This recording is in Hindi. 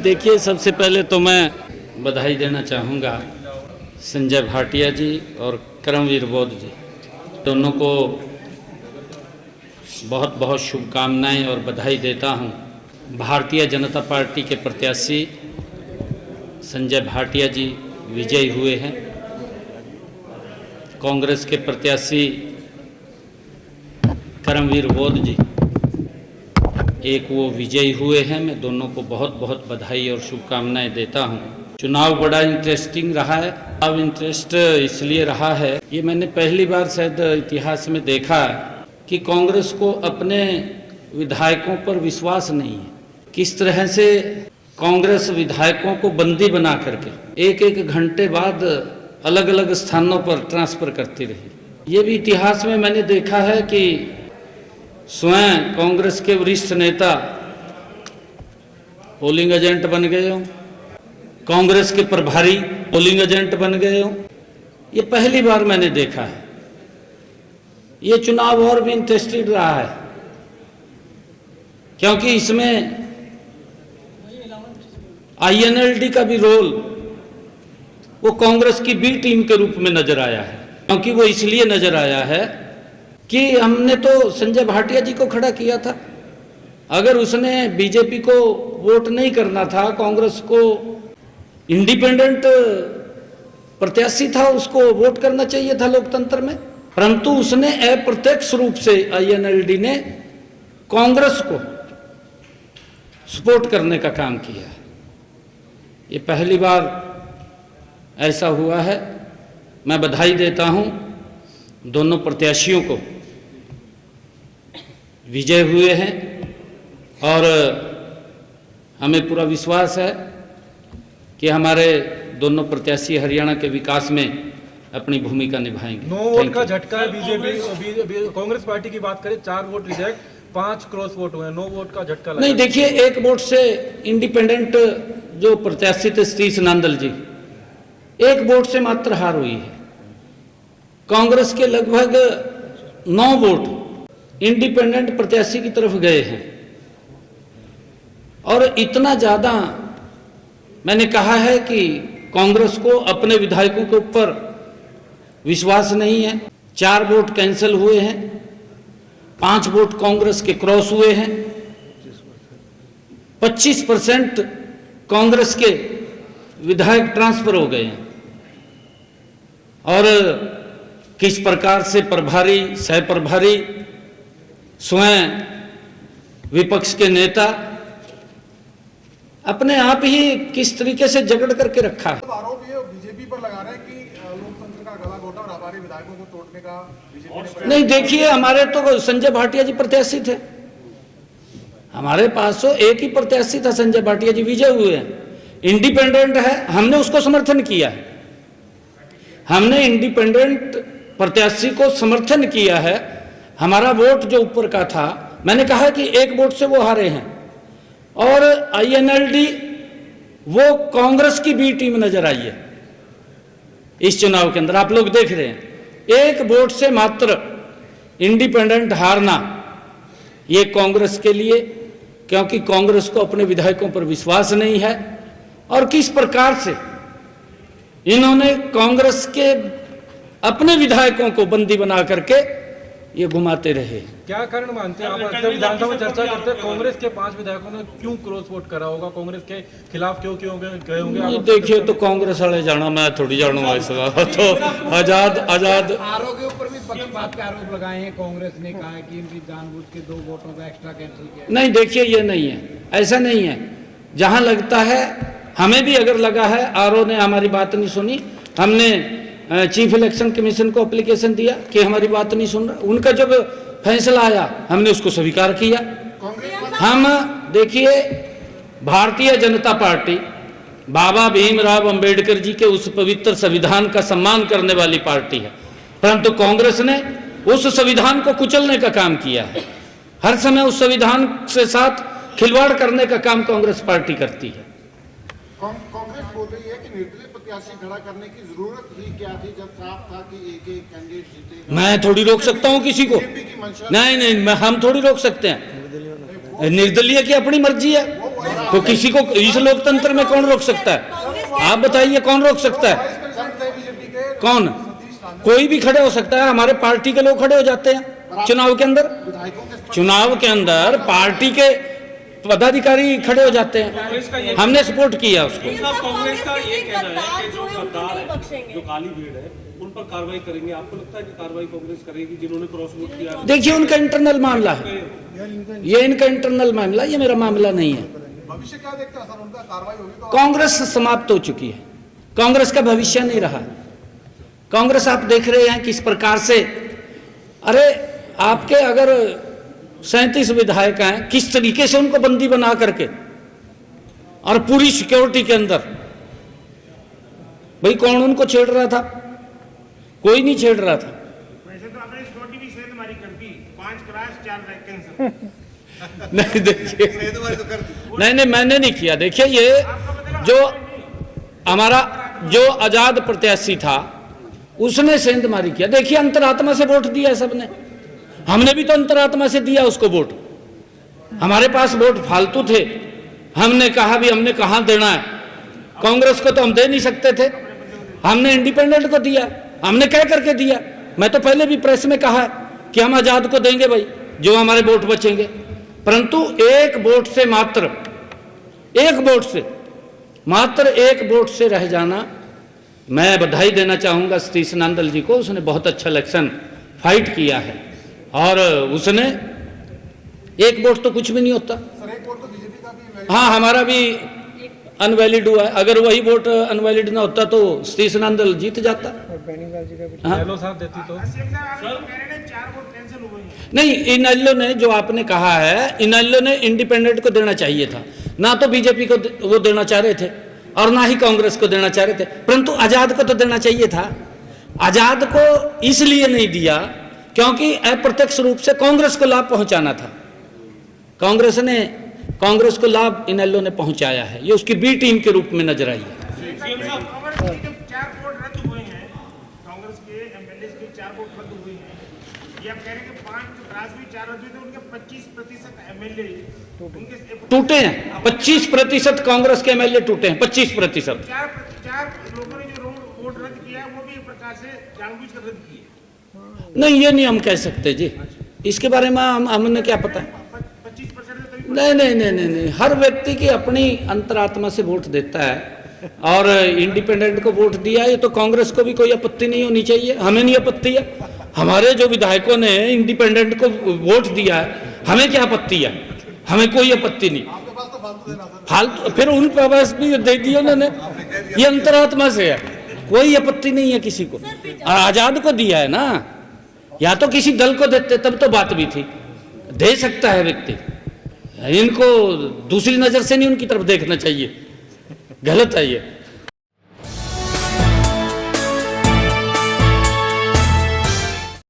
देखिए, सबसे पहले तो मैं बधाई देना चाहूँगा संजय भाटिया जी और करमवीर बौद्ध जी, दोनों को बहुत बहुत शुभकामनाएं और बधाई देता हूं। भारतीय जनता पार्टी के प्रत्याशी संजय भाटिया जी विजयी हुए हैं। कांग्रेस के प्रत्याशी करमवीर बौद्ध जी एक वो विजयी हुए हैं। मैं दोनों को बहुत बहुत बधाई और शुभकामनाएं देता हूं। चुनाव बड़ा इंटरेस्टिंग रहा है। अब इंटरेस्ट इसलिए रहा है, ये मैंने पहली बार शायद इतिहास में देखा कि कांग्रेस को अपने विधायकों पर विश्वास नहीं है। किस तरह से कांग्रेस विधायकों को बंदी बना करके एक एक घंटे बाद अलग अलग स्थानों पर ट्रांसफ़र करती रही। ये भी इतिहास में मैंने देखा है कि स्वयं कांग्रेस के वरिष्ठ नेता पोलिंग एजेंट बन गए हों, कांग्रेस के प्रभारी पोलिंग एजेंट बन गए हों। ये पहली बार मैंने देखा है। ये चुनाव और भी इंटरेस्टेड रहा है क्योंकि इसमें आईएनएलडी का भी रोल वो कांग्रेस की बी टीम के रूप में नजर आया है। क्योंकि वो इसलिए नजर आया है कि हमने तो संजय भाटिया जी को खड़ा किया था। अगर उसने बीजेपी को वोट नहीं करना था, कांग्रेस को इंडिपेंडेंट प्रत्याशी था, उसको वोट करना चाहिए था लोकतंत्र में। परंतु उसने अप्रत्यक्ष रूप से आईएनएलडी ने कांग्रेस को सपोर्ट करने का काम किया। ये पहली बार ऐसा हुआ है। मैं बधाई देता हूं दोनों प्रत्याशियों को, विजय हुए हैं और हमें पूरा विश्वास है कि हमारे दोनों प्रत्याशी हरियाणा के विकास में अपनी भूमिका निभाएंगे। 9 वोट का झटका है बीजेपी कांग्रेस पार्टी की बात करें, 4 वोट रिजेक्ट, 5 क्रॉस वोट हुए, 9 वोट का झटका लगा। नहीं, देखिए, 1 वोट से इंडिपेंडेंट जो प्रत्याशी थे सतीश नांदल जी, 1 वोट से मात्र हार हुई है। कांग्रेस के लगभग 9 वोट इंडिपेंडेंट प्रत्याशी की तरफ गए हैं। और इतना ज्यादा मैंने कहा है कि कांग्रेस को अपने विधायकों के ऊपर विश्वास नहीं है। 4 वोट कैंसिल हुए हैं, 5 वोट कांग्रेस के क्रॉस हुए हैं, 25% कांग्रेस के विधायक ट्रांसफर हो गए हैं। और किस प्रकार से प्रभारी, सह प्रभारी, स्वयं विपक्ष के नेता अपने आप ही किस तरीके से जगड़ करके रखा है। आरोप ये बीजेपी पर लगा रहे हैं कि लोकतंत्र का गला घोटा और हमारे विधायकों को तोड़ने का बीजेपी ने। नहीं, देखिए, हमारे तो संजय भाटिया जी प्रत्याशी थे। हमारे पास तो एक ही प्रत्याशी था, संजय भाटिया जी विजय हुए हैं। इंडिपेंडेंट है, हमने उसको समर्थन किया है। हमने इंडिपेंडेंट प्रत्याशी को समर्थन किया है। हमारा वोट जो ऊपर का था, मैंने कहा कि 1 वोट से वो हारे हैं। और आईएनएलडी वो कांग्रेस की बी टीम नजर आई है इस चुनाव के अंदर। आप लोग देख रहे हैं, 1 वोट से मात्र इंडिपेंडेंट हारना ये कांग्रेस के लिए, क्योंकि कांग्रेस को अपने विधायकों पर विश्वास नहीं है। और किस प्रकार से इन्होंने कांग्रेस के अपने विधायकों को बंदी बना करके ये घुमाते रहे। क्या कारण मानते हैं आप? अक्सर विधानसभा में चर्चा करते हैं कांग्रेस के 5 विधायकों ने क्यों क्रॉस वोट करा होगा, कांग्रेस के खिलाफ क्यों गए होंगे? देखिए, तो कांग्रेस वाले जाना, मैं थोड़ी जानू ऐसा। तो आजाद आरोप के ऊपर भी पक्षपात के आरोप लगाए हैं। कांग्रेस ने कहा है कि इनकी जानबूझ के 2 वोटों का एक्स्ट्रा कैंसिल किया। नहीं, देखिए, ये नहीं है, ऐसा नहीं है। जहां लगता है, हमें भी अगर लगा है, आरओ ने हमारी बात नहीं सुनी, हमने चीफ इलेक्शन कमीशन को एप्लीकेशन दिया कि हमारी बात नहीं सुन रहा। उनका जब फैसला आया, हमने उसको स्वीकार किया। हम देखिए, भारतीय जनता पार्टी बाबा भीमराव अंबेडकर जी के उस पवित्र संविधान का सम्मान करने वाली पार्टी है। परंतु कांग्रेस ने उस संविधान को कुचलने का काम किया है। हर समय उस संविधान से साथ खिलवाड़ करने का काम कांग्रेस पार्टी करती है। कांग्रेस बोल रही है कि निर्दलीय प्रत्याशी खड़ा करने की जरूरत ही क्या थी, जब साफ था कि एक कैंडिडेट जीतेगा। मैं थोड़ी रोक सकता हूं किसी को? नहीं, हम थोड़ी रोक सकते हैं। निर्दलीय की अपनी मर्जी है। तो किसी को इस लोकतंत्र में कौन रोक सकता है? आप बताइए कौन रोक सकता है? कौन? कोई भी खड़े हो सकता है। हमारे पार्टी के लोग खड़े हो जाते हैं चुनाव के अंदर। चुनाव के अंदर पार्टी के पदाधिकारी खड़े हो जाते हैं। हमने सपोर्ट किया उसको। कांग्रेस का ये कहना है कि जो गद्दार है, जो काली भीड़ है, उन पर कार्रवाई करेंगे। आपको लगता है कि कार्रवाई कांग्रेस करेगी जिन्होंने क्रॉस वोट किया? देखिए उनका इंटरनल मामला है, ये इनका इंटरनल मामला, ये मेरा मामला नहीं है। भविष्य क्या देखते हैं सर, उनका कार्रवाई होगी तो? कांग्रेस समाप्त हो चुकी है, कांग्रेस का भविष्य नहीं रहा। कांग्रेस आप देख रहे हैं किस प्रकार से, अरे आपके अगर 37 विधायक हैं, किस तरीके से उनको बंदी बना करके और पूरी सिक्योरिटी के अंदर। भाई कौन उनको छेड़ रहा था? कोई नहीं छेड़ रहा था। वैसे तो आपने सिक्योरिटी भी सेंध मारी कर दी, 5 क्रास 4 कैंसर। नहीं देखिए, नहीं मैंने नहीं किया। देखिए ये जो हमारा जो आजाद प्रत्याशी था उसने सेंधमारी किया। देखिए अंतरात्मा से वोट दिया है सबने, हमने भी तो अंतरात्मा से दिया उसको वोट। हमारे पास वोट फालतू थे, हमने कहा भी हमने कहां देना है। कांग्रेस को तो हम दे नहीं सकते थे, हमने इंडिपेंडेंट को दिया, हमने कह करके दिया। मैं तो पहले भी प्रेस में कहा कि हम आजाद को देंगे भाई जो हमारे वोट बचेंगे, परंतु एक वोट से मात्र एक वोट से रह जाना। मैं बधाई देना चाहूंगा सतीश नांदल जी को, उसने बहुत अच्छा इलेक्शन फाइट किया है और उसने एक वोट तो कुछ भी नहीं होता। सर एक वोट तो बीजेपी का भी हाँ हमारा भी अनवैलिड हुआ है। अगर वही वोट अनवैलिड ना होता तो सतीश नांदल जीत जाता। हाँ? हेलो साहब देती तो नहीं, इनेलो ने जो आपने कहा है, इनेलो ने इंडिपेंडेंट को देना चाहिए था, ना तो बीजेपी को वो देना चाह रहे थे और ना ही कांग्रेस को देना चाह रहे थे, परंतु आजाद को तो देना चाहिए था। आजाद को इसलिए नहीं दिया क्योंकि अप्रत्यक्ष रूप से कांग्रेस को लाभ पहुंचाना था। कांग्रेस को लाभ इनेलो ने पहुंचाया है, ये उसकी बी टीम के रूप में नजर आई है। कांग्रेस के जब 4 वोट रद्द हुए हैं, कांग्रेस के एमएलए के 4 वोट रद्द हुए हैं, ये आप कह रहे हैं कि 5 क्रास भी 4 रद्द हुए थे, उनके 25% एमएलए उनके टूटे हैं। 25% कांग्रेस के एमएलए टूटे हैं, 25%। 4 लोगों ने जो वोट रद्द किया वो भी एक प्रकार से जानबूझकर रद्द किए। नहीं ये नहीं हम कह सकते जी, इसके बारे में हमने क्या पता है। 25% नहीं, हर व्यक्ति की अपनी अंतरात्मा से वोट देता है और इंडिपेंडेंट को वोट दिया, ये तो कांग्रेस को भी कोई आपत्ति नहीं होनी चाहिए, हमें नहीं आपत्ति है। हमारे जो विधायकों ने इंडिपेंडेंट को वोट दिया है, हमें क्या आपत्ति है? हमें कोई आपत्ति नहीं। आपके पास तो फालतू देना था। फालतू फिर उन पास भी दे दिया उन्होंने, ये अंतरात्मा से है, कोई आपत्ति नहीं है किसी को। आजाद को दिया है ना, या तो किसी दल को देते तब तो बात भी थी, दे सकता है व्यक्ति। इनको दूसरी नजर से नहीं उनकी तरफ देखना चाहिए, गलत है ये।